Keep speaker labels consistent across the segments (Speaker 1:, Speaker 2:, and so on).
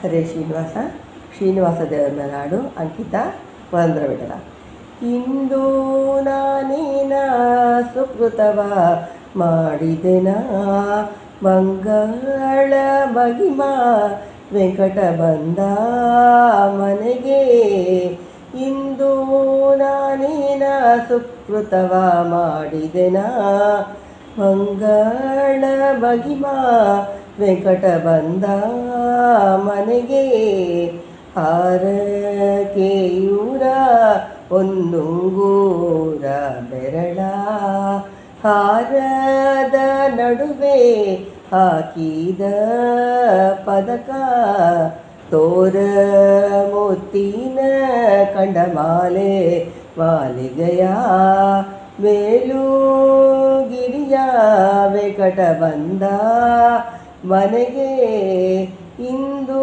Speaker 1: ಹರೇ ಶ್ರೀನಿವಾಸ ದೇವರ ಮೇಲೆ ಹಾಡು. ಅಂಕಿತ ಪುರಂದರ ವಿಠಲ. ಇಂದು ನಾನೇನ ಸುಕೃತವ ಮಾಡಿದೆನ, ಮಂಗಳ ಮಹಿಮಾ ವೆಂಕಟ ಬಂದ ಮನೆಗೆ. ಇಂದು ನಾನೇನ ಸುಕೃತವ ಮಾಡಿದೆನ, ಮಂಗಳ ಮಹಿಮಾ ವೆಂಕಟ ಬಂದ ಮನೆಗೆ. ಹಾರಕೆಯೂರ ಒಂದುಂಗೂರ ಬೆರಳ, ಹಾರದ ನಡುವೆ ಹಾಕಿದ ಪದಕ, ತೋರ ಮುತ್ತಿನ ಕಂಡಮಾಲೆ ಮಾಲಿಗೆಯ ಮೇಲುಗಿರಿಯ ವೆಂಕಟ ಬಂದ ಮನೆಗೆ. ಇಂದು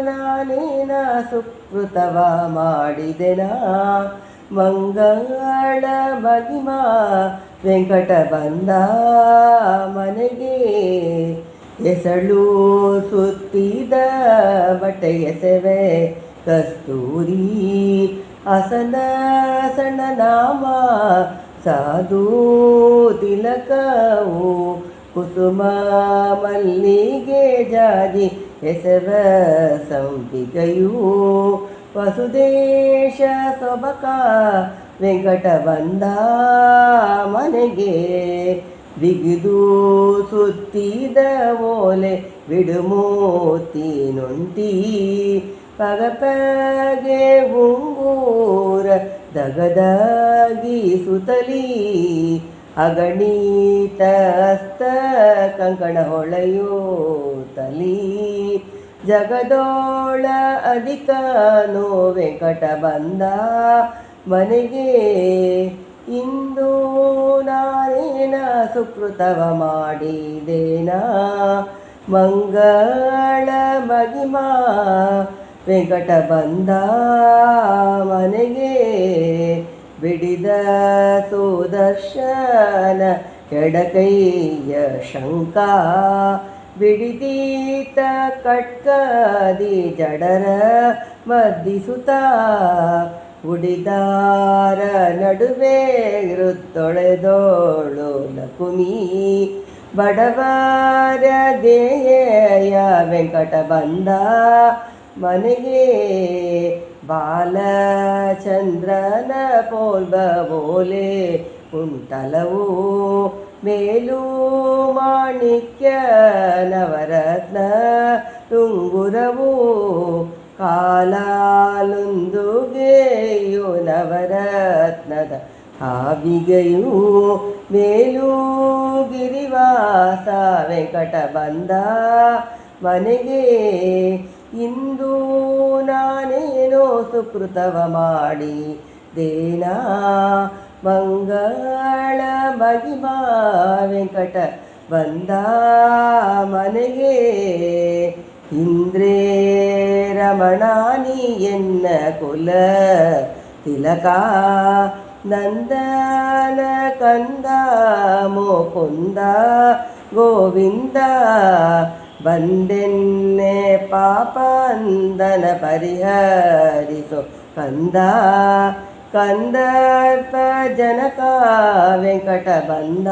Speaker 1: ನಾನೇನ ಸುಕೃತವ ಮಾಡಿದೆನ, ಮಂಗಳ ಮಹಿಮಾ ವೆಂಕಟ ಬಂದ ಮನೆಗೆ. ಎಸಳು ಸುತ್ತಿದ ಬಟ್ಟೆ ಎಸೆವೆ ಕಸ್ತೂರಿ, ಹಸನ ಸಣ್ಣ ನಾಮ ಸಾಧು ತಿಲಕವು, ಕುಸುಮ ಮಲ್ಲಿಗೆ ಜಾಜಿ ಎಸೆವ ಸಂಪಿಗೆಯು, ವಸುದೇಶ ಸೊಬಕ ವೆಂಕಟ ಬಂದ ಮನೆಗೆ. ಬಿಗಿದು ಸುತ್ತಿದ ಓಲೆ ಬಿಡುಮೂತಿ ನೊಂಟಿ, ಪಗಪಗೆ ಉಂಗೂರ ದಗದಾಗಿ ಸುತಲಿ, ಅಗಣಿತ ಹಸ್ತ ಕಂಕಣ ಹೊಳೆಯೋ ತಲಿ. ಜಗದೋಳ ಅಧಿಕನೋ ವೆಂಕಟ ಬಂದ ಮನೆಗೆ. ಇಂದು ನಾನೇನ ಸುಕೃತವ ಮಾಡಿದೇನ, ಮಂಗಳ ಮಹಿಮಾ ವೆಂಕಟ ಬಂದ ಮನೆಗೆ. ಬಿಡಿದ ಸುದರ್ಶನ ಎಡಕೈಯ ಶಂಕ, ಬಿಡಿದೀತ ಕಟ್ಕದಿ ಜಡರ ಮದ್ದಿಸುತ್ತ, ಉಡಿದಾರ ನಡುವೆ ತೊಳೆದೋಳು ಲಕುಮಿ, ಬಡವರ ದೇಯ ವೆಂಕಟ ಬಂದ ಮನೆಗೆ. ಬಾಲಚಂದ್ರನ ಪೋಲ್ಬ ಬೋಲೆ ಕುಂಟಲವು, ಮೇಲು ಮಾಣಿಕ್ಯ ನವರತ್ನ ತುಂಗುರವು, ಕಾಲಾಲುಂದುಗೆಯು ನವರತ್ನದ ಹಾವಿಗೆಯು, ಮೇಲು ಗಿರಿವಾಸ ವೆಂಕಟ ಬಂದ ಮನೆಗೆ. ಇಂದು ನಾನೇನೋ ಸುಕೃತವ ಮಾಡಿದೇನ, ಮಂಗಳ ಮಹಿಮಾ ವೆಂಕಟ ಬಂದ ಮನೆಗೆ. ಇಂದ್ರೇ ರಮಣಾನಿ ಎನ್ನ ಕುಲ ತಿಲಕ, ನಂದನ ಕಂದ ಮುಕುಂದ ಗೋವಿಂದ, ಬಂದೆನ್ನೆ ಪಾಪಂದನ ಪರಿಹರಿಸೋ ಕಂದ. ಕಂದರ್ಪ ಜನಕ ವೆಂಕಟ ಬಂದ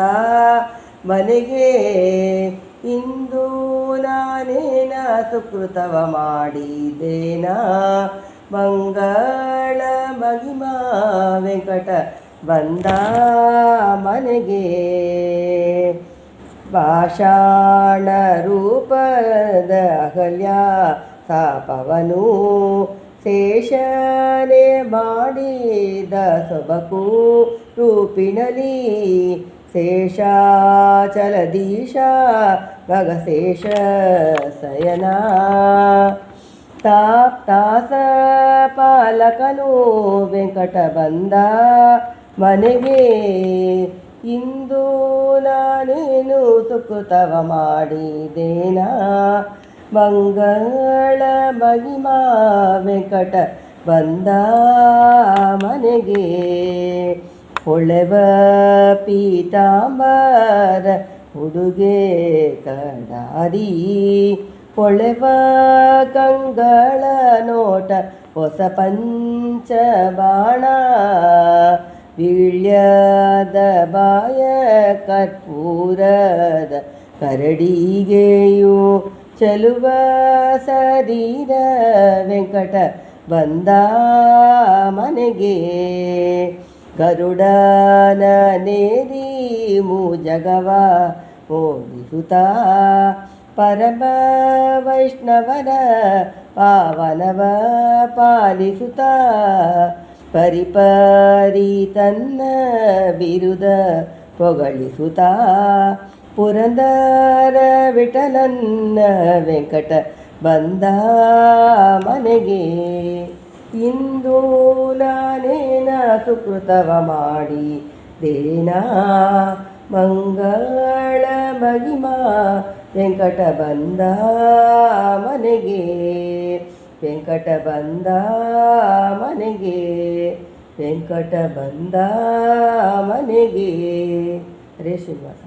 Speaker 1: ಮನೆಗೆ. ಇಂದು ನಾನೇನ ಸುಕೃತವ ಮಾಡಿದೇನ, ಮಂಗಳ ಮಹಿಮಾ ವೆಂಕಟ ಬಂದ ಮನೆಗೆ. ಪಾಷಾಣ ರೂಪದ ಅಹಲ್ಯ ತಾಪವನು, ಶೇಷನೆ ಮಾಡಿದ ಸೊಬಕು ರೂಪಿಣಲಿ, ಶೇಷಾಚಲದೀಶ ಭಗಶೇಷ ಶಯನ. ತಾಸ ಪಾಲಕನು ವೆಂಕಟ ಬಂದ ಮನೆಗೆ. ಇಂದು ನಾನೇನು ಸುಕೃತವ ಮಾಡಿದೇನ, ಮಂಗಳ ಮಹಿಮಾ ವೆಂಕಟ ಬಂದ ಮನೆಗೆ. ಹೊಳೆವ ಪೀತಾಂಬರ ಉಡುಗೆ ಕಡಾರಿ, ಹೊಳೆವ ಕಂಗಳ ನೋಟ ಹೊಸ ಪಂಚಬಾಣ ವೀಳ್ಯದ ಬಾಯ ಕರ್ಪೂರದ ಕರಡಿಗೆಯು ಚಲುವ ಸರೀರ ವೆಂಕಟ ಬಂದ ಮನೆಗೆ ಗರುಡನ ನೇರಿ ಮೂಜಗವ ಮೋದಿಸುತ್ತ ಪರಮ ವೈಷ್ಣವರ ಪಾವನವ ಪಾಲಿಸುತ್ತ ಪರಿಪರಿ ತನ್ನ ಬಿರುದ ಪೊಗಳಿಸುತ್ತ ಪುರಂದರ ವಿಠಲನ್ನ ವೆಂಕಟ ಬಂದ ಮನೆಗೆ ಇಂದು ನಾನೇನ ಸುಕೃತವ ಮಾಡಿ ದೇನಾ ಮಂಗಳ ಮಹಿಮಾ ವೆಂಕಟ ಬಂದ ಮನೆಗೆ ವೆಂಕಟ ಬಂದ ಮನೆಗೆ ವೆಂಕಟ ಬಂದ ಮನೆಗೆ ಹರೇ ಶ್ರೀನಿವಾಸ.